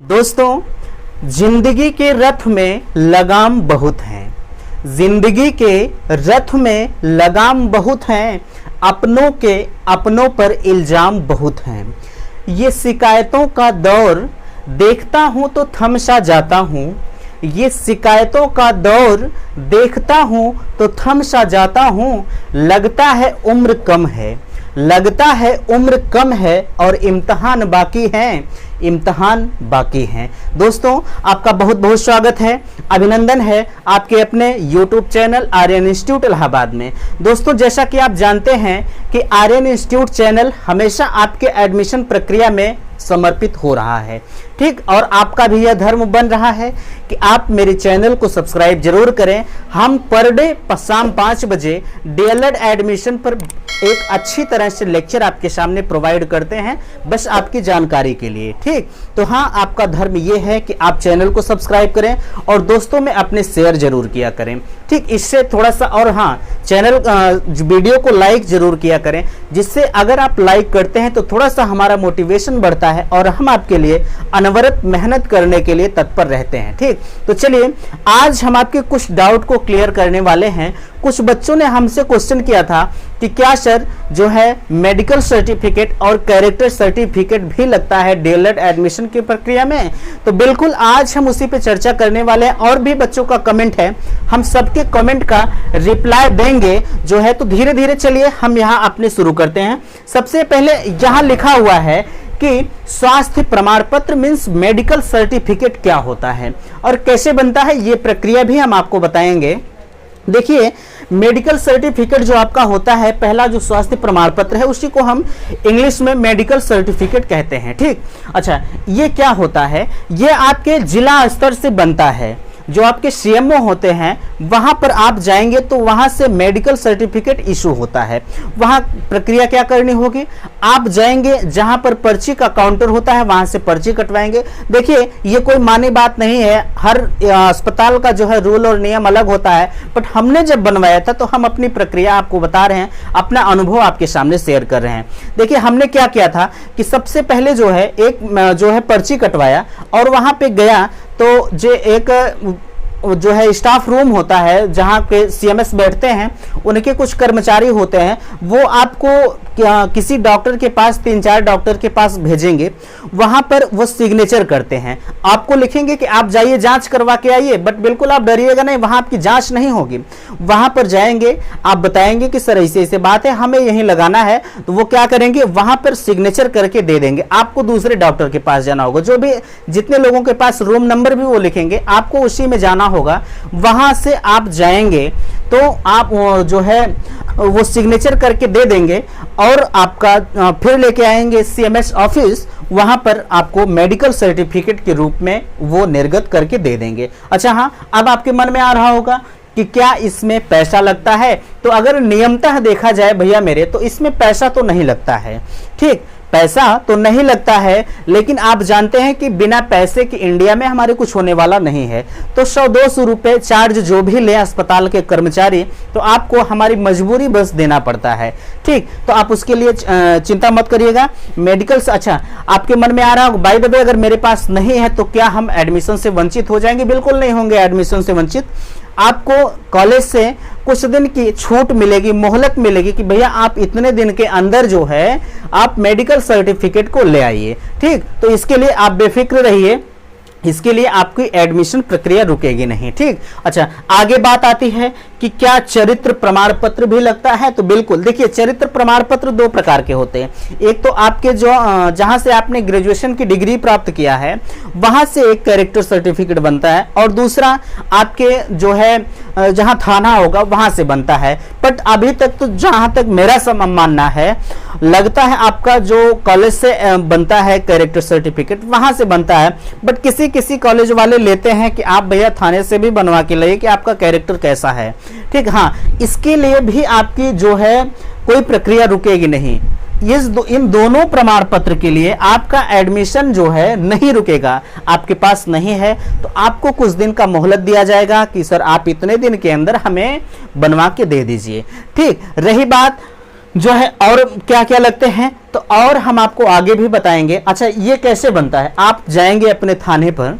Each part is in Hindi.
दोस्तों, जिंदगी के रथ में लगाम बहुत हैं। जिंदगी के रथ में लगाम बहुत हैं। अपनों के अपनों पर इल्जाम बहुत हैं। ये शिकायतों का दौर देखता हूँ तो थम सा जाता हूँ। ये शिकायतों का दौर देखता हूँ तो थम सा जाता हूँ। लगता है उम्र कम है, लगता है उम्र कम है और इम्तिहान बाकी हैं, इम्तिहान बाकी हैं। दोस्तों, आपका बहुत बहुत स्वागत है, अभिनंदन है आपके अपने YouTube channel Aryan institute Allahabad में। दोस्तों, जैसा कि आप जानते हैं कि आर्यन इंस्टीट्यूट चैनल हमेशा आपके एडमिशन प्रक्रिया में समर्पित हो रहा है, ठीक। और आपका भी यह धर्म बन रहा है कि आप मेरे चैनल को सब्सक्राइब जरूर करें। हम पर डे शाम 5 बजे डीएलएड एडमिशन पर एक अच्छी तरह से लेक्चर आपके सामने प्रोवाइड करते हैं, बस आपकी जानकारी के लिए, ठीक। तो हाँ, आपका धर्म ये है कि आप चैनल को सब्सक्राइब करें और दोस्तों में अपने शेयर जरूर किया करें, ठीक। इससे थोड़ा सा, और हाँ, चैनल वीडियो को लाइक जरूर किया करें, जिससे अगर आप लाइक करते हैं तो थोड़ा सा हमारा मोटिवेशन बढ़ता है और हम आपके लिए अनवरत मेहनत करने के लिए तत्पर रहते हैं, ठीक। तो चलिए, आज हम आपके कुछ डाउट को क्लियर करने वाले हैं। कुछ बच्चों ने हमसे क्वेश्चन किया था कि क्या सर जो है मेडिकल सर्टिफिकेट और कैरेक्टर सर्टिफिकेट भी लगता है डीएलएड एडमिशन की प्रक्रिया में। तो बिल्कुल आज हम उसी पे चर्चा करने वाले हैं। और भी बच्चों का कमेंट है, हम सबके कमेंट का रिप्लाई देंगे जो है। तो धीरे धीरे चलिए हम यहाँ अपने शुरू करते हैं। सबसे पहले यहाँ लिखा हुआ है कि स्वास्थ्य प्रमाण पत्र मीन्स मेडिकल सर्टिफिकेट क्या होता है और कैसे बनता है, ये प्रक्रिया भी हम आपको बताएंगे। देखिए, मेडिकल सर्टिफिकेट जो आपका होता है, पहला जो स्वास्थ्य प्रमाण पत्र है, उसी को हम इंग्लिश में मेडिकल सर्टिफिकेट कहते हैं, ठीक। अच्छा, ये क्या होता है? ये आपके जिला स्तर से बनता है। जो आपके सीएमओ होते हैं वहां पर आप जाएंगे तो वहां से मेडिकल सर्टिफिकेट इशू होता है। वहां प्रक्रिया क्या करनी होगी? आप जाएंगे जहां पर पर्ची का काउंटर होता है, वहां से पर्ची कटवाएंगे। देखिए, ये कोई मानी बात नहीं है, हर अस्पताल का जो है रूल और नियम अलग होता है, बट हमने जब बनवाया था तो हम अपनी प्रक्रिया आपको बता रहे हैं, अपना अनुभव आपके सामने शेयर कर रहे हैं। देखिए, हमने क्या किया था कि सबसे पहले जो है एक जो है पर्ची कटवाया और वहां पे गया तो जो एक जो है स्टाफ रूम होता है जहां पे सीएमएस बैठते हैं, उनके कुछ कर्मचारी होते हैं, वो आपको किसी डॉक्टर के पास, 3-4 डॉक्टर के पास भेजेंगे। वहां पर वो सिग्नेचर करते हैं, आपको लिखेंगे कि आप जाइए जांच करवा के आइए, बट बिल्कुल आप डरिएगा नहीं, वहां आपकी जांच नहीं होगी। वहां पर जाएंगे, आप बताएंगे कि सर ऐसे ऐसे बात है, हमें यहीं लगाना है, तो वो क्या करेंगे, वहां पर सिग्नेचर करके दे देंगे। आपको दूसरे डॉक्टर के पास जाना होगा, जो भी जितने लोगों के पास रूम नंबर भी वो लिखेंगे, आपको उसी में जाना होगा। वहां से आप जाएंगे तो आप जो है वो सिग्नेचर करके दे देंगे और आपका फिर लेके आएंगे सीएमएस ऑफिस, वहां पर आपको मेडिकल सर्टिफिकेट के रूप में वो निर्गत करके दे देंगे। अच्छा, हाँ, अब आपके मन में आ रहा होगा कि क्या इसमें पैसा लगता है? तो अगर नियमतः देखा जाए भैया मेरे, तो इसमें पैसा तो नहीं लगता है, ठीक। पैसा तो नहीं लगता है, लेकिन आप जानते हैं कि बिना पैसे के इंडिया में हमारे कुछ होने वाला नहीं है। तो 100-200 रुपए चार्ज जो भी ले अस्पताल के कर्मचारी, तो आपको हमारी मजबूरी बस देना पड़ता है, ठीक। तो आप उसके लिए चिंता मत करिएगा। मेडिकल से, अच्छा, आपके मन में आ रहा होगा बाय द वे, अगर मेरे पास नहीं है तो क्या हम एडमिशन से वंचित हो जाएंगे? बिल्कुल नहीं होंगे एडमिशन से वंचित। आपको कॉलेज से कुछ दिन की छूट मिलेगी, मोहलत मिलेगी कि भैया आप इतने दिन के अंदर जो है आप मेडिकल सर्टिफिकेट को ले आइए, ठीक। तो इसके लिए आप बेफिक्र रहिए, इसके लिए आपकी एडमिशन प्रक्रिया रुकेगी नहीं, ठीक। अच्छा, आगे बात आती है कि क्या चरित्र प्रमाण पत्र भी लगता है? तो बिल्कुल। देखिए, चरित्र प्रमाण पत्र 2 प्रकार के होते हैं। एक तो आपके जो जहां से आपने ग्रेजुएशन की डिग्री प्राप्त किया है वहां से एक कैरेक्टर सर्टिफिकेट बनता है, और दूसरा आपके जो है जहां थाना होगा वहां से बनता है। बट अभी तक तो जहां तक मेरा मानना है, लगता है आपका जो कॉलेज से बनता है कैरेक्टर सर्टिफिकेट वहां से बनता है, बट किसी कॉलेज वाले लेते हैं कि आप भैया थाने से भी बनवा के लाइए कि आपका कैरेक्टर कैसा है, ठीक। हाँ, इसके लिए भी आपकी जो है कोई प्रक्रिया रुकेगी नहीं। इन दोनों प्रमाण पत्र के लिए आपका एडमिशन जो है नहीं रुकेगा। आपके पास नहीं है तो आपको कुछ दिन का मोहलत दिया जाएगा कि सर आप इतने दिन के अंदर हमें बनवा के दे दीजिए, ठीक। रही बात जो है और क्या क्या लगते हैं, तो और हम आपको आगे भी बताएंगे। अच्छा, ये कैसे बनता है, आप जाएंगे अपने थाने पर,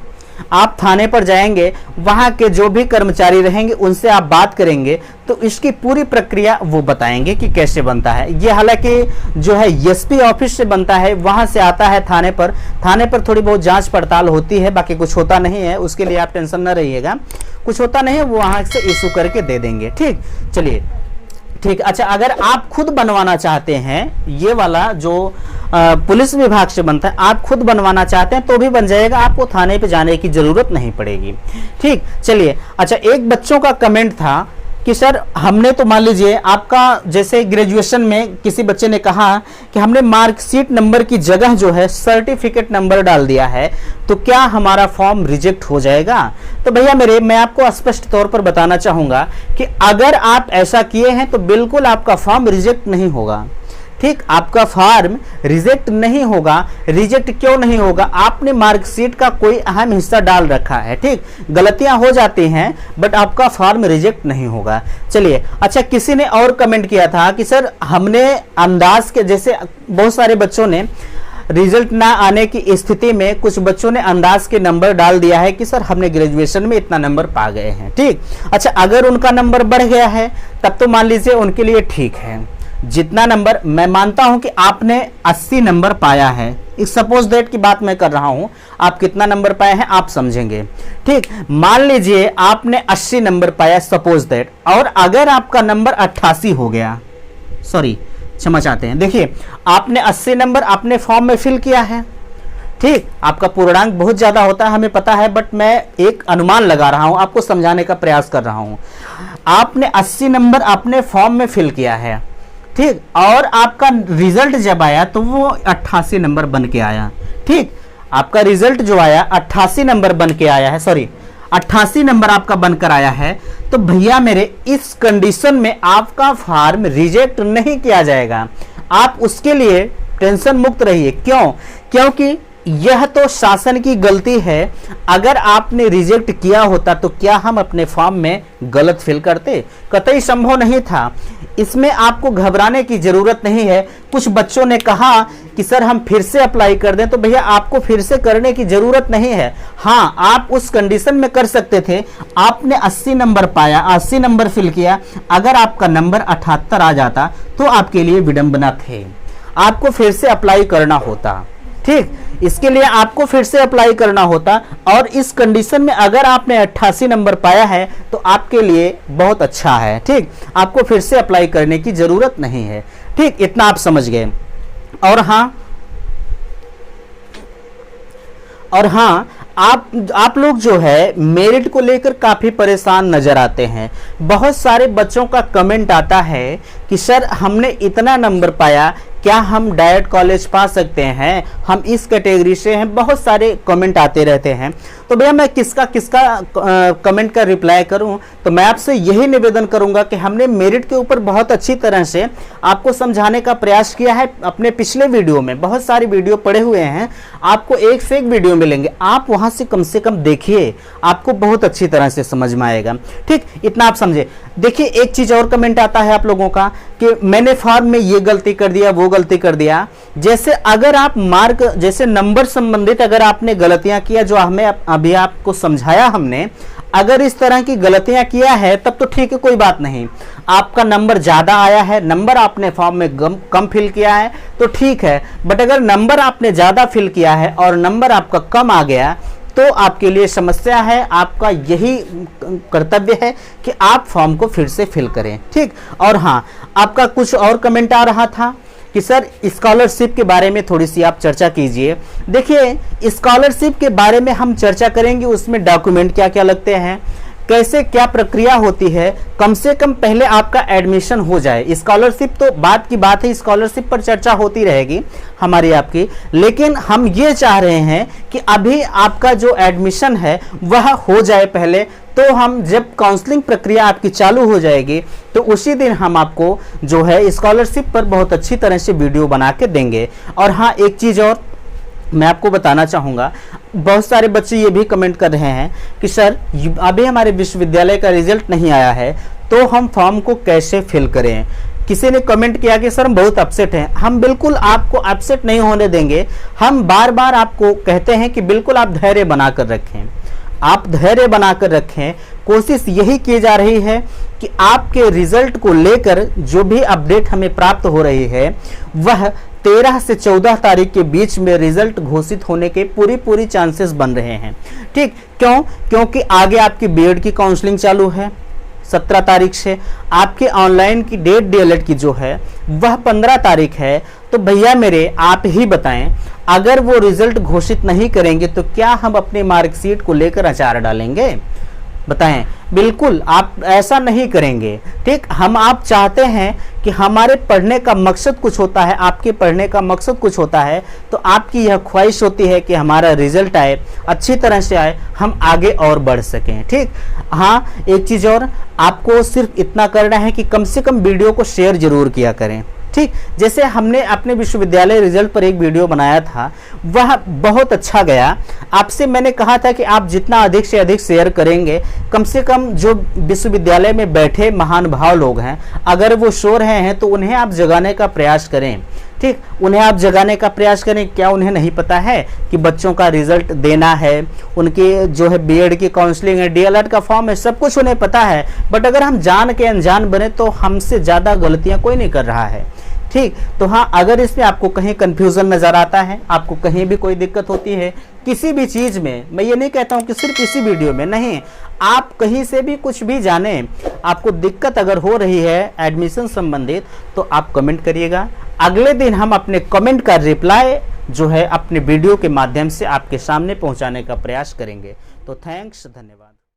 आप थाने पर जाएंगे, वहां के जो भी कर्मचारी रहेंगे उनसे आप बात करेंगे, तो इसकी पूरी प्रक्रिया वो बताएंगे कि कैसे बनता है। ये हालांकि जो है एसपी ऑफिस से बनता है, वहां से आता है थाने पर, थाने पर थोड़ी बहुत जांच पड़ताल होती है, बाकी कुछ होता नहीं है, उसके लिए आप टेंशन न रहिएगा, कुछ होता नहीं है, वो वहां से इशू करके दे देंगे। ठीक, चलिए ठीक। अच्छा, अगर आप खुद बनवाना चाहते हैं, ये वाला जो पुलिस विभाग से बनता है, आप खुद बनवाना चाहते हैं तो भी बन जाएगा, आपको थाने पे जाने की जरूरत नहीं पड़ेगी। ठीक, चलिए। अच्छा, एक बच्चों का कमेंट था कि सर हमने तो मान लीजिए आपका जैसे ग्रेजुएशन में किसी बच्चे ने कहा कि हमने मार्कशीट नंबर की जगह जो है सर्टिफिकेट नंबर डाल दिया है, तो क्या हमारा फॉर्म रिजेक्ट हो जाएगा? तो भैया मेरे, मैं आपको स्पष्ट तौर पर बताना चाहूंगा कि अगर आप ऐसा किए हैं तो बिल्कुल आपका फॉर्म रिजेक्ट नहीं होगा। ठीक, आपका फॉर्म रिजेक्ट नहीं होगा। रिजेक्ट क्यों नहीं होगा? आपने मार्कशीट का कोई अहम हिस्सा डाल रखा है। ठीक, गलतियां हो जाती हैं, बट आपका फॉर्म रिजेक्ट नहीं होगा। चलिए। अच्छा, किसी ने और कमेंट किया था कि सर हमने अंदाज के, जैसे बहुत सारे बच्चों ने रिजल्ट ना आने की स्थिति में कुछ बच्चों ने अंदाज के नंबर डाल दिया है कि सर हमने ग्रेजुएशन में इतना नंबर पा गए हैं। ठीक, अच्छा, अगर उनका नंबर बढ़ गया है तब तो मान लीजिए उनके लिए ठीक है। जितना नंबर, मैं मानता हूं कि आपने 80 नंबर पाया है, इस सपोज दैट की बात मैं कर रहा हूं, आप कितना नंबर पाए हैं आप समझेंगे। ठीक, मान लीजिए आपने 80 नंबर पाया सपोज दैट, और अगर आपका नंबर 88 हो गया, सॉरी क्षमा चाहते हैं, देखिए आपने 80 नंबर अपने फॉर्म में फिल किया है। ठीक, आपका पूर्णांक बहुत ज्यादा होता है हमें पता है, बट मैं एक अनुमान लगा रहा हूं, आपको समझाने का प्रयास कर रहा हूं। आपने 80 नंबर अपने फॉर्म में फिल किया है, ठीक, और आपका रिजल्ट जब आया तो वो 88 नंबर बन के आया। ठीक, आपका रिजल्ट जो आया 88 नंबर बन के आया है, सॉरी 88 नंबर आपका बनकर आया है, तो भैया मेरे इस कंडीशन में आपका फॉर्म रिजेक्ट नहीं किया जाएगा। आप उसके लिए टेंशन मुक्त रहिए। क्यों? क्योंकि यह तो शासन की गलती है। अगर आपने रिजेक्ट किया होता तो क्या हम अपने फॉर्म में गलत फिल करते? कतई संभव नहीं था। इसमें आपको घबराने की जरूरत नहीं है। कुछ बच्चों ने कहा कि सर हम फिर से अप्लाई कर दें, तो भैया आपको फिर से करने की जरूरत नहीं है। हाँ, आप उस कंडीशन में कर सकते थे, आपने 80 नंबर पाया, 80 नंबर फिल किया, अगर आपका नंबर 78 आ जाता तो आपके लिए विडंबना थे, आपको फिर से अप्लाई करना होता। ठीक, इसके लिए आपको फिर से अप्लाई करना होता, और इस कंडीशन में अगर आपने 88 नंबर पाया है तो आपके लिए बहुत अच्छा है। ठीक, आपको फिर से अप्लाई करने की जरूरत नहीं है। ठीक, इतना आप समझ गए। और हाँ, आप लोग जो है मेरिट को लेकर काफी परेशान नजर आते हैं। बहुत सारे बच्चों का कमेंट आता है कि सर हमने इतना नंबर पाया, क्या हम डायरेक्ट कॉलेज पा सकते हैं, हम इस कैटेगरी से हैं। बहुत सारे कमेंट आते रहते हैं। तो भैया मैं किसका कमेंट का रिप्लाई करूं? तो मैं आपसे यही निवेदन करूंगा कि हमने मेरिट के ऊपर बहुत अच्छी तरह से आपको समझाने का प्रयास किया है। अपने पिछले वीडियो में बहुत सारी वीडियो पड़े हुए हैं, आपको एक से एक वीडियो मिलेंगे, आप वहां से कम देखिए, आपको बहुत अच्छी तरह से समझ में आएगा। ठीक, इतना आप समझे। देखिए, एक चीज और कमेंट आता है आप लोगों का कि मैंने फॉर्म में ये गलती कर दिया, वो गलती कर दिया। जैसे अगर आप मार्क, जैसे नंबर संबंधित अगर आपने गलतियां किया, जो हमें अभी आपको समझाया हमने, अगर इस तरह की गलतियां किया है तब तो ठीक है, कोई बात नहीं। आपका नंबर ज्यादा आया है, नंबर आपने फॉर्म में कम फिल किया है तो ठीक है, बट अगर नंबर आपने ज्यादा फिल किया है और नंबर आपका कम आ गया तो आपके लिए समस्या है। आपका यही कर्तव्य है कि आप फॉर्म को फिर से फिल करें। ठीक, और हाँ, आपका कुछ और कमेंट आ रहा था कि सर स्कॉलरशिप के बारे में थोड़ी सी आप चर्चा कीजिए। देखिए, स्कॉलरशिप के बारे में हम चर्चा करेंगे, उसमें डॉक्यूमेंट क्या क्या लगते हैं, कैसे क्या प्रक्रिया होती है, कम से कम पहले आपका एडमिशन हो जाए। स्कॉलरशिप तो बात की बात है, स्कॉलरशिप पर चर्चा होती रहेगी हमारी आपकी, लेकिन हम ये चाह रहे हैं कि अभी आपका जो एडमिशन है वह हो जाए पहले, तो हम जब काउंसलिंग प्रक्रिया आपकी चालू हो जाएगी तो उसी दिन हम आपको जो है स्कॉलरशिप पर बहुत अच्छी तरह से वीडियो बना के देंगे। और हाँ, एक चीज़ और मैं आपको बताना चाहूँगा, बहुत सारे बच्चे ये भी कमेंट कर रहे हैं कि सर अभी हमारे विश्वविद्यालय का रिजल्ट नहीं आया है तो हम फॉर्म को कैसे फिल करें, किसी ने कमेंट किया कि सर हम बहुत अपसेट हैं। हम बिल्कुल आपको अपसेट नहीं होने देंगे। हम बार बार आपको कहते हैं कि बिल्कुल आप धैर्य बनाकर रखें, आप धैर्य बनाकर रखें। कोशिश यही की जा रही है कि आपके रिजल्ट को लेकर जो भी अपडेट हमें प्राप्त हो रही है वह 13 से 14 तारीख के बीच में रिजल्ट घोषित होने के पूरी चांसेस बन रहे हैं। ठीक, क्यों? क्योंकि आगे आपकी बीएड की काउंसलिंग चालू है 17 तारीख से, आपके ऑनलाइन की डेट डीएलएड की जो है वह 15 तारीख है। तो भैया मेरे आप ही बताएं, अगर वो रिजल्ट घोषित नहीं करेंगे तो क्या हम अपनी मार्कशीट को लेकर अचार डालेंगे? बताएं। बिल्कुल आप ऐसा नहीं करेंगे। ठीक, हम आप चाहते हैं कि हमारे पढ़ने का मकसद कुछ होता है, आपके पढ़ने का मकसद कुछ होता है, तो आपकी यह ख्वाहिश होती है कि हमारा रिजल्ट आए, अच्छी तरह से आए, हम आगे और बढ़ सकें। ठीक, हाँ एक चीज़ और, आपको सिर्फ इतना करना है कि कम से कम वीडियो को शेयर जरूर किया करें। ठीक, जैसे हमने अपने विश्वविद्यालय रिजल्ट पर एक वीडियो बनाया था, वह बहुत अच्छा गया। आपसे मैंने कहा था कि आप जितना अधिक से अधिक शेयर करेंगे, कम से कम जो विश्वविद्यालय में बैठे महानुभाव लोग हैं, अगर वो सो रहे हैं तो उन्हें आप जगाने का प्रयास करें। ठीक, उन्हें आप जगाने का प्रयास करें। क्या उन्हें नहीं पता है कि बच्चों का रिजल्ट देना है, उनके जो है बीएड की काउंसलिंग है, डीएलएड का फॉर्म है, सब कुछ उन्हें पता है। बट अगर हम जान के अनजान बने तो हमसे ज़्यादा गलतियां कोई नहीं कर रहा है। ठीक, तो हाँ अगर इसमें आपको कहीं कंफ्यूजन नज़र आता है, आपको कहीं भी कोई दिक्कत होती है किसी भी चीज़ में, मैं ये नहीं कहता हूँ कि सिर्फ इसी वीडियो में, नहीं, आप कहीं से भी कुछ भी जाने, आपको दिक्कत अगर हो रही है एडमिशन संबंधित तो आप कमेंट करिएगा। अगले दिन हम अपने कमेंट का रिप्लाई जो है अपने वीडियो के माध्यम से आपके सामने पहुँचाने का प्रयास करेंगे। तो थैंक्स, धन्यवाद।